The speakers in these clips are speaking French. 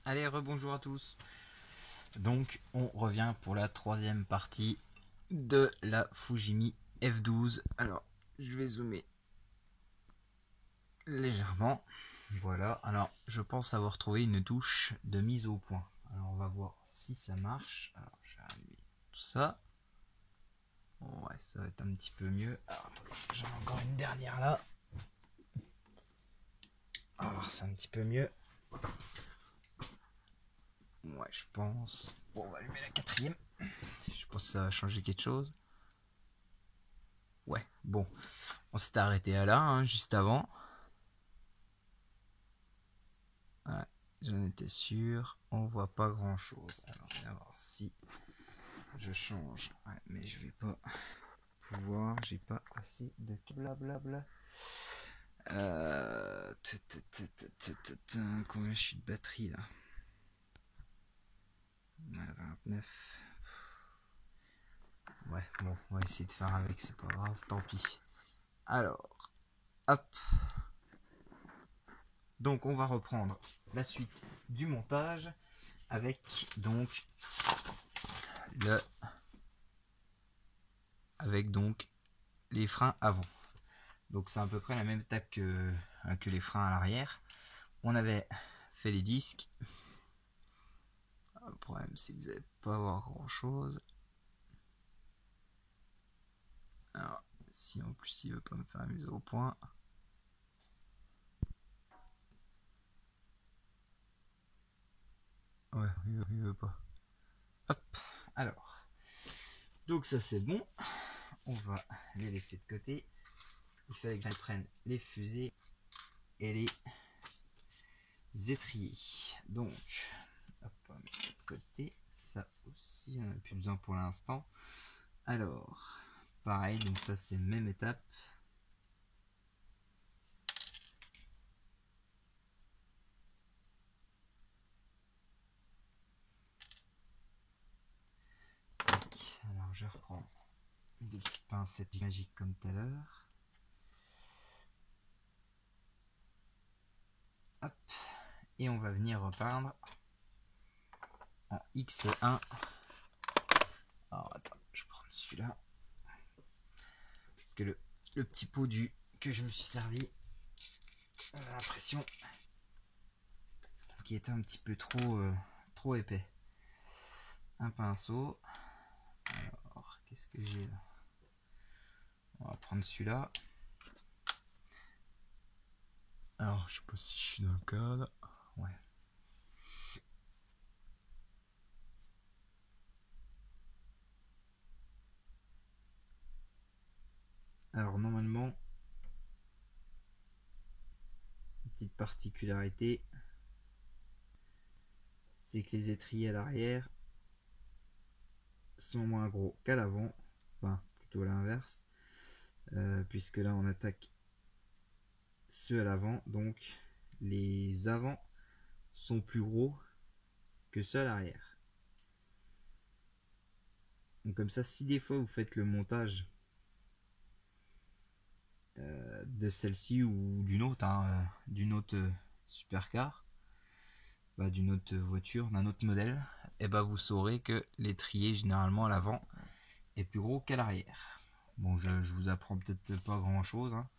Allez, rebonjour à tous. Donc, on revient pour la troisième partie de la Fujimi F12. Alors, je vais zoomer légèrement. Voilà. Alors, je pense avoir trouvé une touche de mise au point. Alors, on va voir si ça marche. Alors, je vais allumer tout ça. Ouais, ça va être un petit peu mieux. Alors, j'en ai encore une dernière là. Alors, c'est un petit peu mieux. Ouais, je pense. Bon, on va allumer la quatrième. Je pense que ça va changer quelque chose. Ouais, bon. On s'est arrêté à là, hein, juste avant. Ouais, j'en étais sûr. On voit pas grand chose. Alors, on va voir si je change. Ouais, mais je vais pas pouvoir. J'ai pas assez de blablabla. Combien je suis de batterie là? 29. Ouais, bon, on va essayer de faire avec, c'est pas grave, tant pis. Alors, hop. Donc, on va reprendre la suite du montage avec donc le avec donc les freins avant. Donc c'est à peu près la même étape que les freins à l'arrière. On avait fait les disques. Le problème c'est que vous n'allez pas voir grand chose. Alors si en plus il veut pas me faire amuser au point. Ouais, il veut pas. Hop, alors. Donc ça c'est bon. On va les laisser de côté. Il fallait que je prenne les fusées et les étriers. Donc, hop, on va mettre de côté. Ça aussi, on n'a plus besoin pour l'instant. Alors, pareil, donc ça c'est même étape. Alors je reprends des petites pincettes magiques comme tout à l'heure. Hop. Et on va venir repeindre en X1. Alors attends, je prends celui-là. Parce que le petit pot que je me suis servi, j'ai l'impression qu'il était un petit peu trop épais. Un pinceau. Alors, qu'est-ce que j'ai là? On va prendre celui-là. Alors, je sais pas si je suis dans le cadre. Ouais. Alors, normalement, une petite particularité, c'est que les étriers à l'arrière sont moins gros qu'à l'avant. Enfin, plutôt l'inverse. Puisque là, on attaque ceux à l'avant. Donc, les avants sont plus gros que ceux à l'arrière. Donc comme ça, si des fois vous faites le montage de celle-ci ou d'une autre, hein, d'une autre supercar, d'une autre voiture, d'un autre modèle, et vous saurez que l'étrier généralement à l'avant est plus gros qu'à l'arrière. Bon, je vous apprends peut-être pas grand-chose. Hein.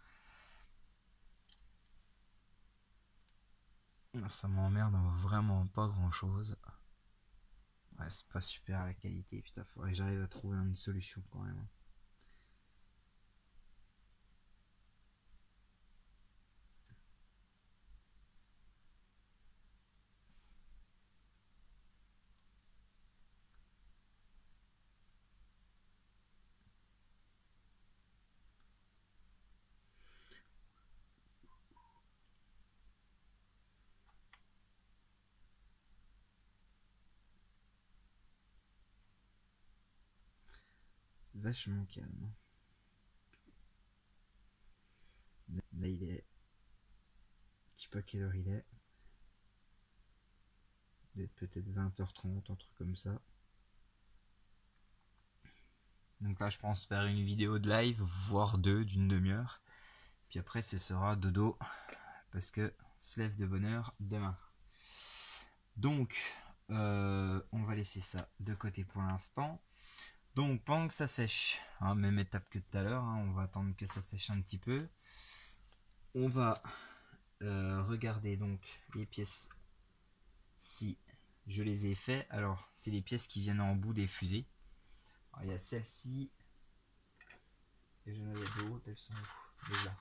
Ça m'emmerde vraiment pas grand-chose. Ouais, c'est pas super la qualité, putain, faudrait que j'arrive à trouver une solution quand même. C'est vachement calme. Là, il est. Je sais pas quelle heure il est. Il est peut-être 20h30, un truc comme ça. Donc là, je pense faire une vidéo de live, voire deux, d'une demi-heure. Puis après, ce sera dodo, parce que se lève de bonne heure demain. Donc, on va laisser ça de côté pour l'instant. Donc, pendant que ça sèche, hein, même étape que tout à l'heure, hein, on va attendre que ça sèche un petit peu. On va regarder donc les pièces si je les ai fait. Alors, c'est les pièces qui viennent en bout des fusées. Alors, il y a celle-ci. Et j'en avais d'autres, elles sont où? Là.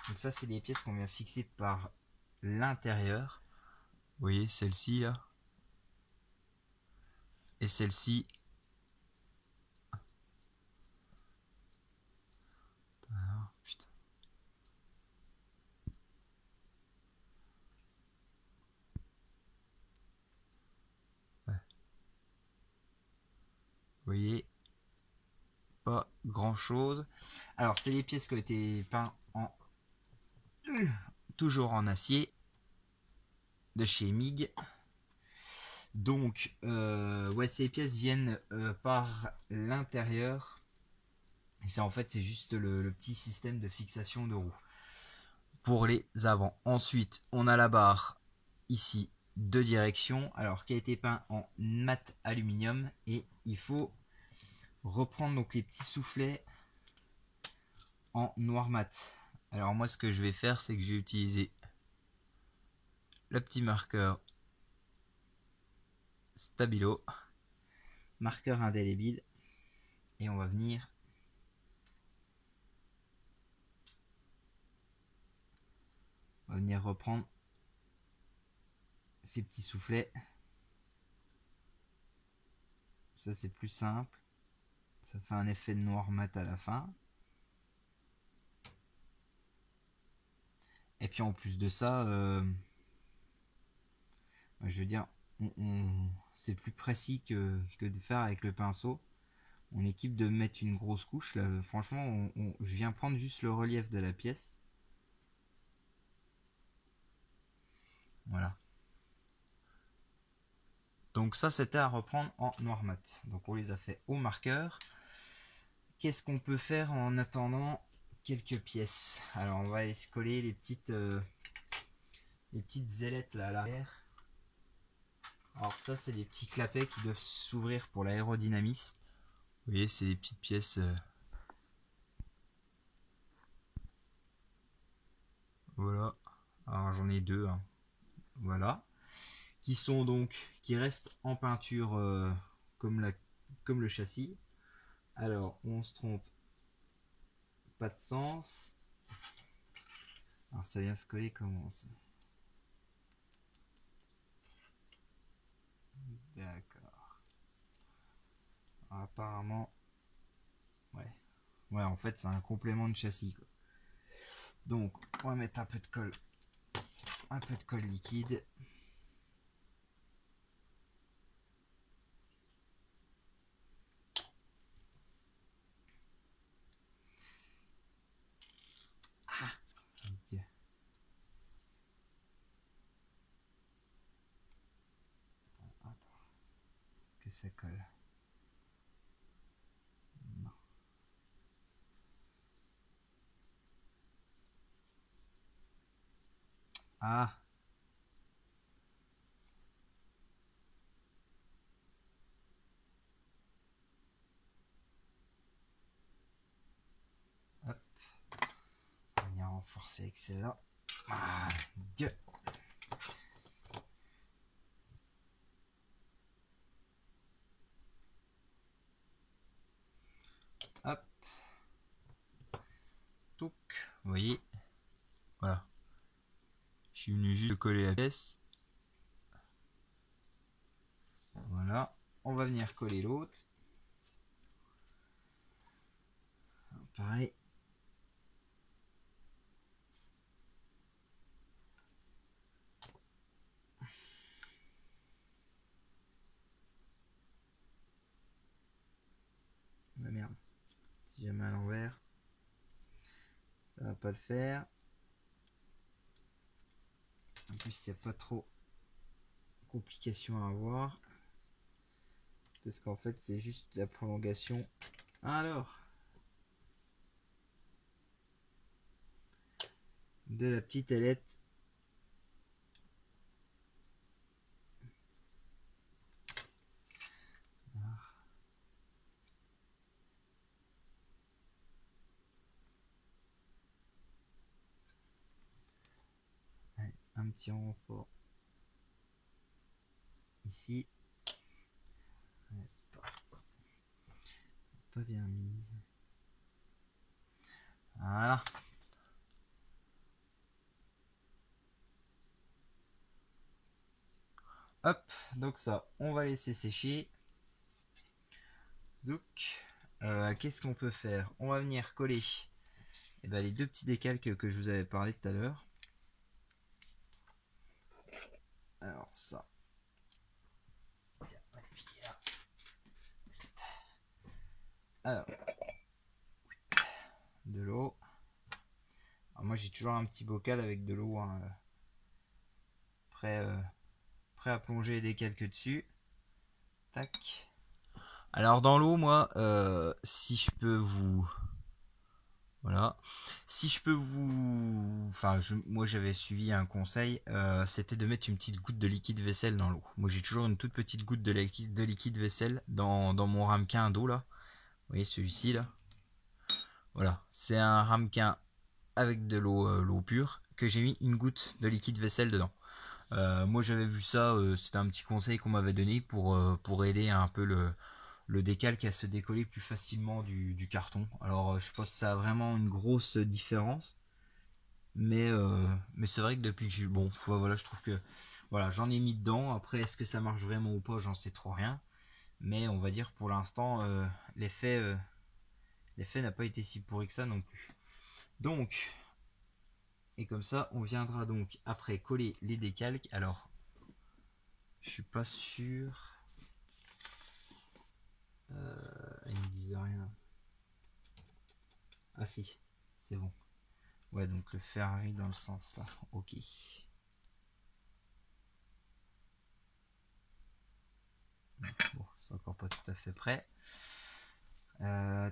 Donc ça, c'est les pièces qu'on vient fixer par l'intérieur. Vous voyez, celle-ci là. Et celle-ci. Ah, putain. Ouais. Vous voyez, pas grand chose. Alors, c'est les pièces qui ont été peintes en toujours en acier de chez MIG. Donc, ouais, ces pièces viennent par l'intérieur. Et en fait, c'est juste le petit système de fixation de roue pour les avants. Ensuite, on a la barre ici de direction, alors qui a été peint en mat aluminium, et il faut reprendre donc les petits soufflets en noir mat. Alors moi, ce que je vais faire, c'est que j'ai utilisé le petit marqueur Stabilo, marqueur indélébile, et on va venir reprendre ces petits soufflets. Ça, c'est plus simple, ça fait un effet de noir mat à la fin. Et puis en plus de ça, je veux dire, c'est plus précis que de faire avec le pinceau. On équipe de mettre une grosse couche. Là, franchement, je viens prendre juste le relief de la pièce. Voilà. Donc ça, c'était à reprendre en noir mat. Donc on les a fait au marqueur. Qu'est-ce qu'on peut faire en attendant quelques pièces? Alors on va aller se coller les petites ailettes là à l'arrière. Alors ça, c'est des petits clapets qui doivent s'ouvrir pour l'aérodynamisme. Vous voyez, c'est des petites pièces. Voilà. Alors j'en ai deux. Hein. Voilà. Qui sont donc, qui restent en peinture comme le châssis. Alors on se trompe. Pas de sens. Alors ça vient se coller comment ça? D'accord. Alors, apparemment. Ouais. Ouais, en fait c'est un complément de châssis quoi. Donc on va mettre un peu de colle. Un peu de colle liquide. Ah, Dieu. Attends. Est-ce que ça colle? Non. Ah. Hop. On va venir renforcer avec celle-là. Ah, Dieu. Hop. Touc. Vous voyez. Voilà. Je suis venu juste coller la pièce. Voilà. On va venir coller l'autre. Pareil. Ah merde. Si j'ai mal à l'envers, ça va pas le faire. En plus, il n'y a pas trop de complications à avoir. Parce qu'en fait, c'est juste la prolongation. Alors, de la petite ailette petit renfort ici. Pas bien mise. Voilà. Hop, donc ça, on va laisser sécher. Zouk. Qu'est-ce qu'on peut faire? On va venir coller les deux petits décalques que je vous avais parlé tout à l'heure. Alors ça. Alors, de l'eau. Moi j'ai toujours un petit bocal avec de l'eau hein, prêt à plonger les décalques dessus. Tac. Alors dans l'eau, moi, si je peux vous... Voilà. Si je peux vous... Enfin, moi j'avais suivi un conseil, c'était de mettre une petite goutte de liquide vaisselle dans l'eau. Moi j'ai toujours une toute petite goutte de liquide vaisselle dans mon ramequin d'eau là. Vous voyez celui-ci là. Voilà, c'est un ramequin avec de l'eau pure que j'ai mis une goutte de liquide vaisselle dedans. Moi j'avais vu ça, c'était un petit conseil qu'on m'avait donné pour aider un peu le décalque à se décoller plus facilement du carton. Alors je pense que ça a vraiment une grosse différence. Mais c'est vrai que depuis que j'ai... Bon, voilà, je trouve que... Voilà, j'en ai mis dedans. Après, est-ce que ça marche vraiment ou pas, j'en sais trop rien. Mais on va dire pour l'instant, l'effet n'a pas été si pourri que ça non plus. Donc, et comme ça, on viendra donc après coller les décalques. Alors, je suis pas sûr... il me disait rien. Ah si, c'est bon. Ouais, donc le Ferrari dans le sens là. Ok. Bon, c'est encore pas tout à fait prêt. Et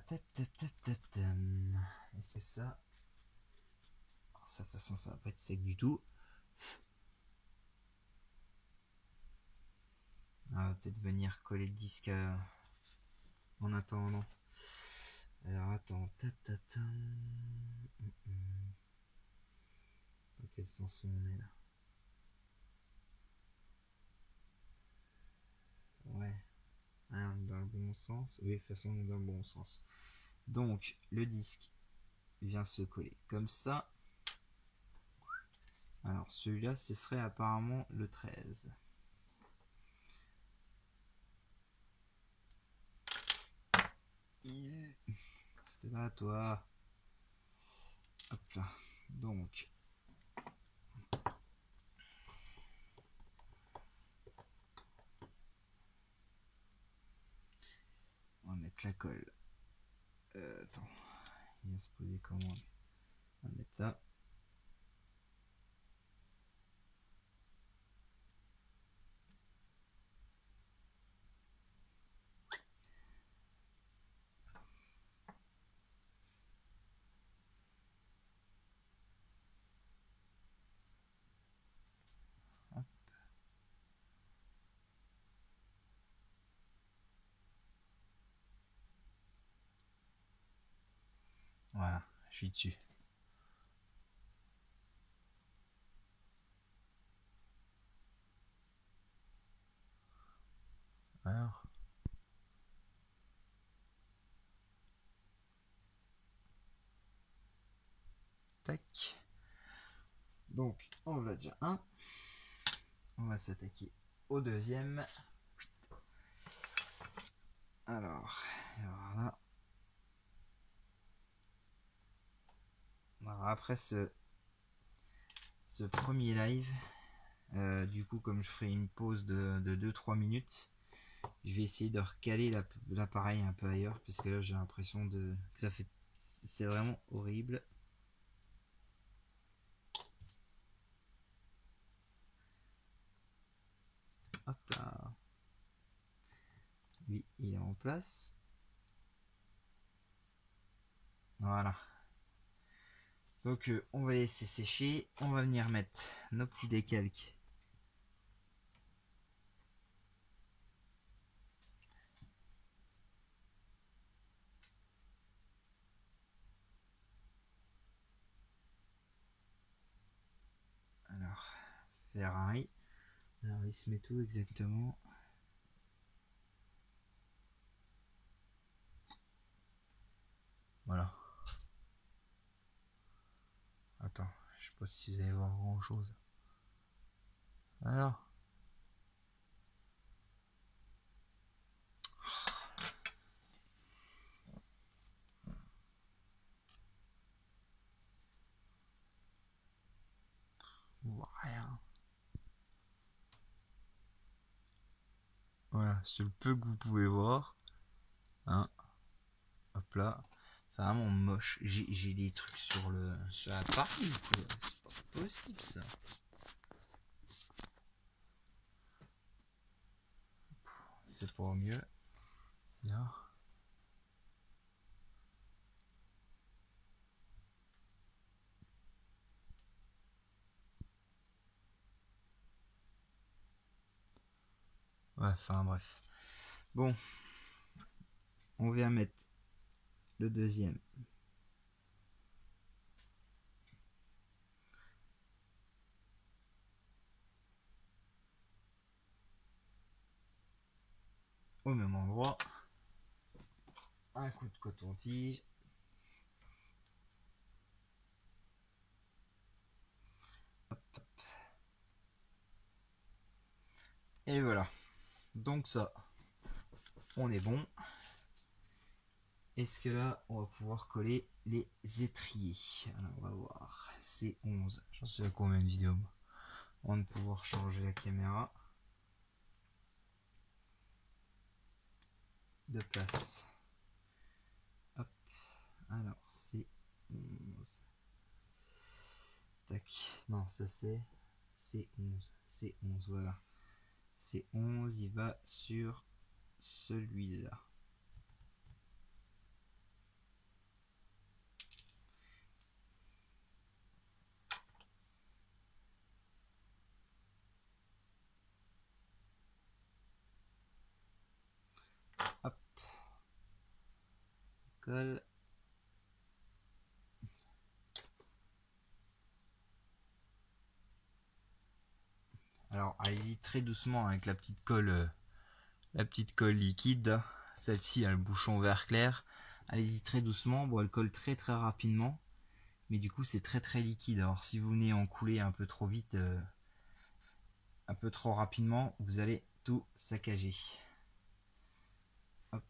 c'est ça. Alors, ça, de toute façon, ça va pas être sec du tout. On va peut-être venir coller le disque en attendant. Alors attends. Dans quel sens on est là? Ouais. Ah, on est dans le bon sens. Oui, de toute façon, on est dans le bon sens. Donc, le disque vient se coller comme ça. Alors, celui-là, ce serait apparemment le 13. C'était là, toi. Hop là. Donc, on va mettre la colle. Attends, il va se poser comment? On va mettre là. Hop. Voilà, je suis dessus. Alors. Tac. Donc, on l'a déjà un. On va s'attaquer au deuxième. Alors là. Alors après ce premier live, du coup, comme je ferai une pause de 2-3 minutes, je vais essayer de recaler l'appareil un peu ailleurs, parce que là j'ai l'impression que ça fait... C'est vraiment horrible. Hop là. Lui, il est en place. Voilà. Donc on va laisser sécher. On va venir mettre nos petits décalques. Alors, Ferrari. Alors il se met tout exactement. Voilà. Attends, je sais pas si vous allez voir grand chose. Alors. On voit rien. Voilà, c'est le peu que vous pouvez voir. Hein. Hop là. C'est vraiment moche. J'ai des trucs sur la partie. C'est pas possible ça. C'est pas mieux. Bien. Ouais, enfin bref. Bon. On vient mettre le deuxième. Au même endroit. Un coup de coton-tige. Hop, hop. Et voilà. Donc ça, on est bon. Est-ce que là, on va pouvoir coller les étriers? Alors, on va voir. C'est 11. J'en sais à combien de vidéos. On va pouvoir changer la caméra de place. Hop. Alors, c'est 11. Tac. Non, ça c'est 11. C'est 11, voilà. C'est 11, il va sur celui-là. Hop. Colle. Alors, allez-y très doucement avec la petite colle liquide. Celle-ci a le bouchon vert clair. Allez-y très doucement. Bon, elle colle très très rapidement. Mais du coup, c'est très très liquide. Alors, si vous venez en couler un peu trop vite, un peu trop rapidement, vous allez tout saccager. Hop.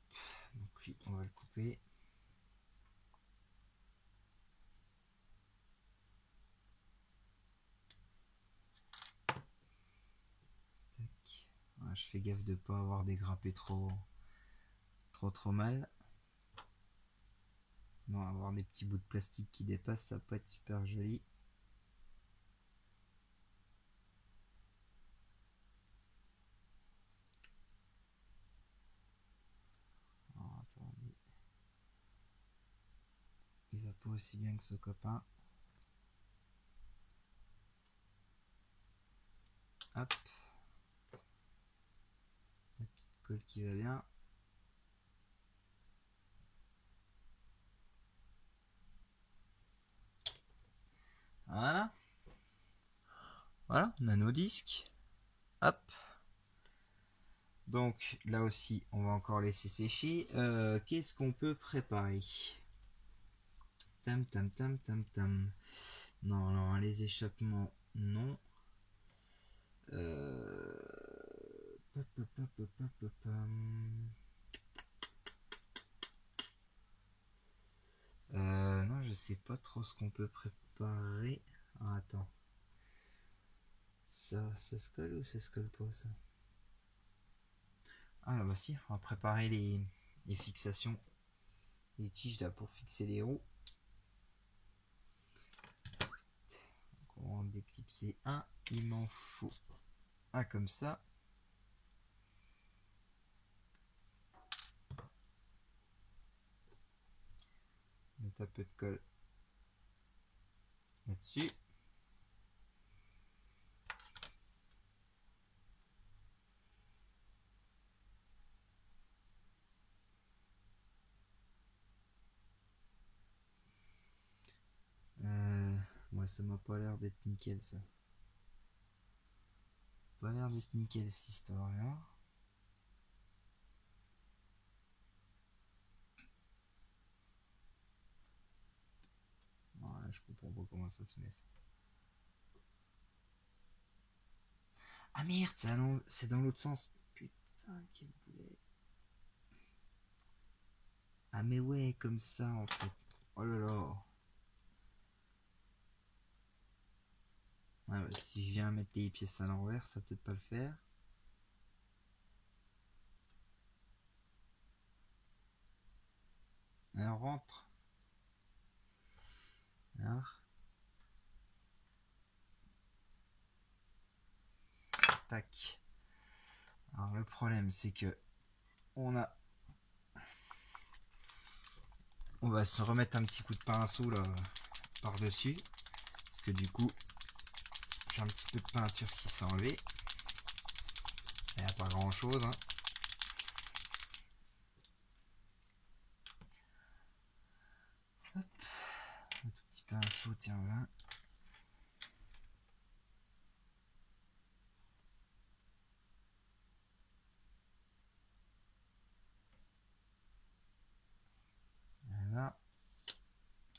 Donc, lui, on va le couper. Tac. Voilà, je fais gaffe de ne pas avoir dégrappé trop mal. Non, avoir des petits bouts de plastique qui dépassent, ça peut être super joli. Alors, attendez. Il va pas aussi bien que ce copain. Hop. La petite colle qui va bien. Voilà. Voilà, on a nos disques. Hop. Donc là aussi, on va encore laisser sécher. Qu'est-ce qu'on peut préparer? Tam tam tam tam tam. Non, alors les échappements, non. Non, je sais pas trop ce qu'on peut préparer. Ah, attends. Ça se colle ou ça se colle pas ça? Ah bah si, on va préparer les fixations. Les tiges là pour fixer les roues. Donc, on va en déclipser un. Il m'en faut un comme ça. Mettre un peu de colle là-dessus. Moi ça m'a pas l'air d'être nickel ça. pas l'air d'être nickel cette histoire-là. Ouais, je comprends pas comment ça se met ça. Ah merde, c'est dans l'autre sens. Putain, quel boulet. Ah mais ouais, comme ça en fait. Oh là là. Ah, bah, si je viens mettre les pièces à l'envers, ça peut-être pas le faire. Alors rentre. Alors. Tac. Alors le problème c'est que on va se remettre un petit coup de pinceau là par dessus. Parce que du coup j'ai un petit peu de peinture qui s'est enlevée. Il n'y a pas grand chose hein. Hop. Un tout petit pinceau, tiens là. Voilà.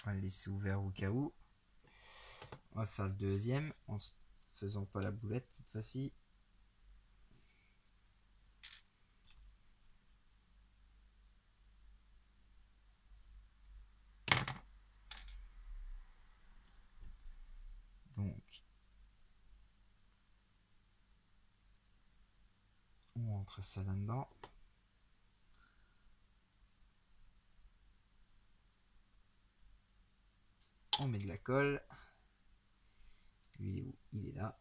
On va le laisser ouvert au cas où. On va faire le deuxième en se faisant pas la boulette cette fois-ci. Donc on rentre ça là-dedans. On met de la colle. Lui il est où? Il est là.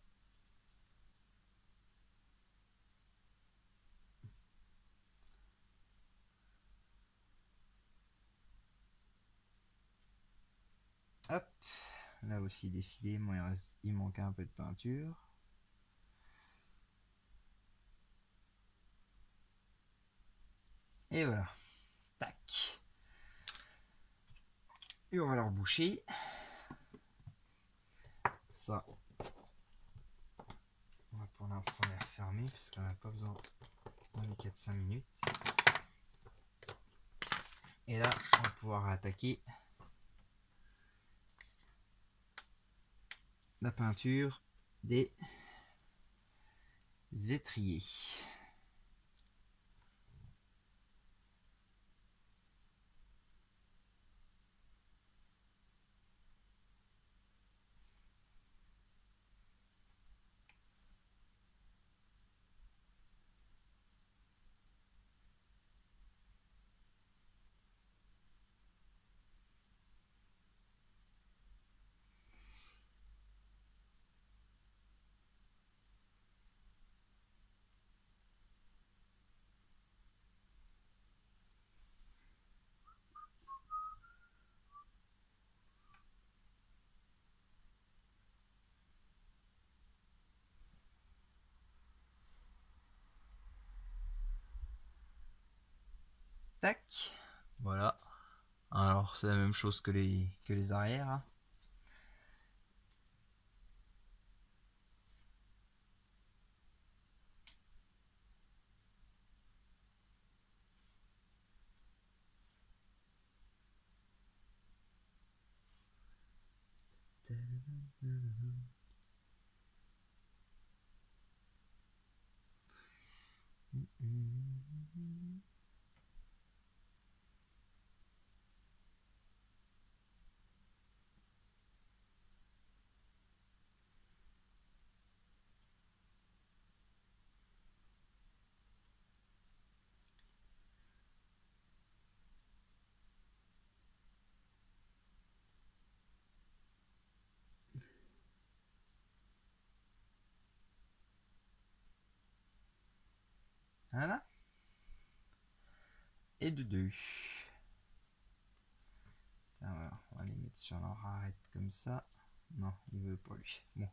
Hop. Là aussi décidé, moi il manque un peu de peinture. Et voilà. Tac. Et on va leur boucher. Ça. On va pour l'instant les refermer parce qu'on n'a pas besoin dans les 4-5 minutes. Et là, on va pouvoir attaquer la peinture des étriers. Tac. Voilà. Alors c'est la même chose que les arrières. Hein. Voilà. Et de deux. Voilà, on va les mettre sur leur arête comme ça. Non, il veut pas lui. Bon.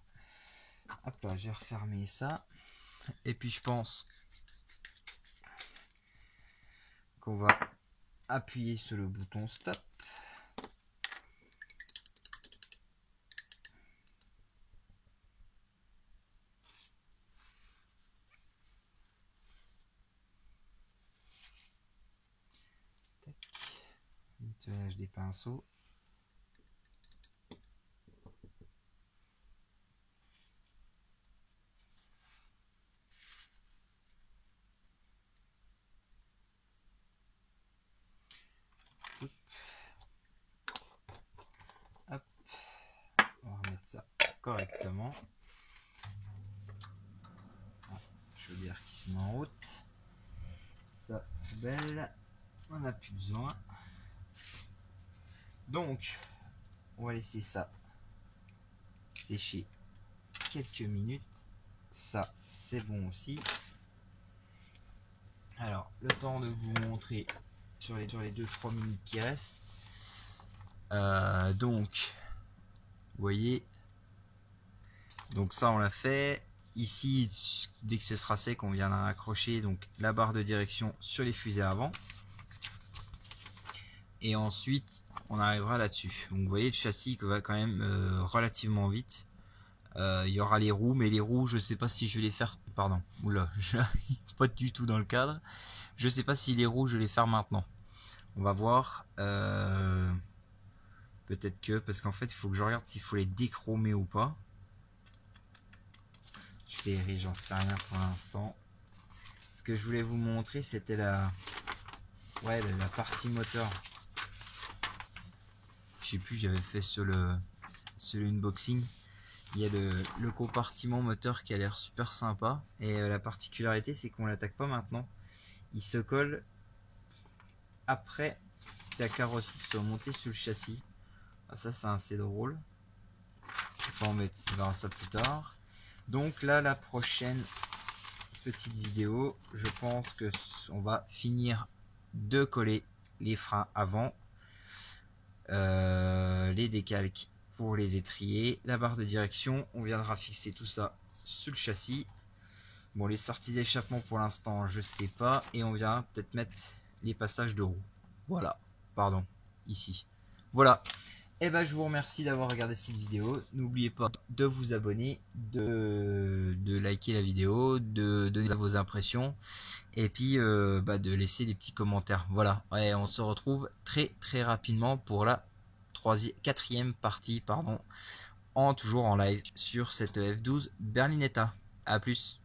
Hop là, j'ai refermé ça. Et puis je pense qu'on va appuyer sur le bouton stop. nettoyage des pinceaux. Hop, on va remettre ça correctement. Chaudière qui se met en route. Ça, poubelle, on n'a plus besoin. Donc, on va laisser ça sécher quelques minutes. Ça, c'est bon aussi. Alors, le temps de vous montrer sur les 2-3 minutes qui restent. Donc, vous voyez, donc ça on l'a fait. Ici, dès que ce sera sec, on viendra accrocher donc la barre de direction sur les fusées avant. Et ensuite, on arrivera là-dessus. Donc, vous voyez, le châssis qui va quand même relativement vite. Il y aura les roues, mais les roues, je sais pas si je vais les faire. Pardon, oula, je n'arrive pas du tout dans le cadre. Je sais pas si les roues, je vais les faire maintenant. On va voir. Peut-être que, parce qu'en fait, il faut que je regarde s'il faut les déchromer ou pas. Je verrai, j'en sais rien pour l'instant. Ce que je voulais vous montrer, c'était la partie moteur. Je sais plus, j'avais fait sur le unboxing. Il y a le compartiment moteur qui a l'air super sympa. Et la particularité, c'est qu'on l'attaque pas maintenant. Il se colle après que la carrosserie soit montée sur le châssis. Ah, ça, c'est assez drôle. Je vais pas en mettre, on verra ça plus tard. Donc là, la prochaine petite vidéo, je pense que on va finir de coller les freins avant, les décalques pour les étriers, la barre de direction. On viendra fixer tout ça sur le châssis. Bon, les sorties d'échappement pour l'instant, je sais pas, et on viendra peut-être mettre les passages de roue. Voilà, pardon, ici. Voilà. Et ben, je vous remercie d'avoir regardé cette vidéo. N'oubliez pas de vous abonner, de liker la vidéo, de donner vos impressions et puis de laisser des petits commentaires. Voilà, et on se retrouve très rapidement pour la quatrième partie, pardon, toujours en live sur cette F12 Berlinetta. A plus.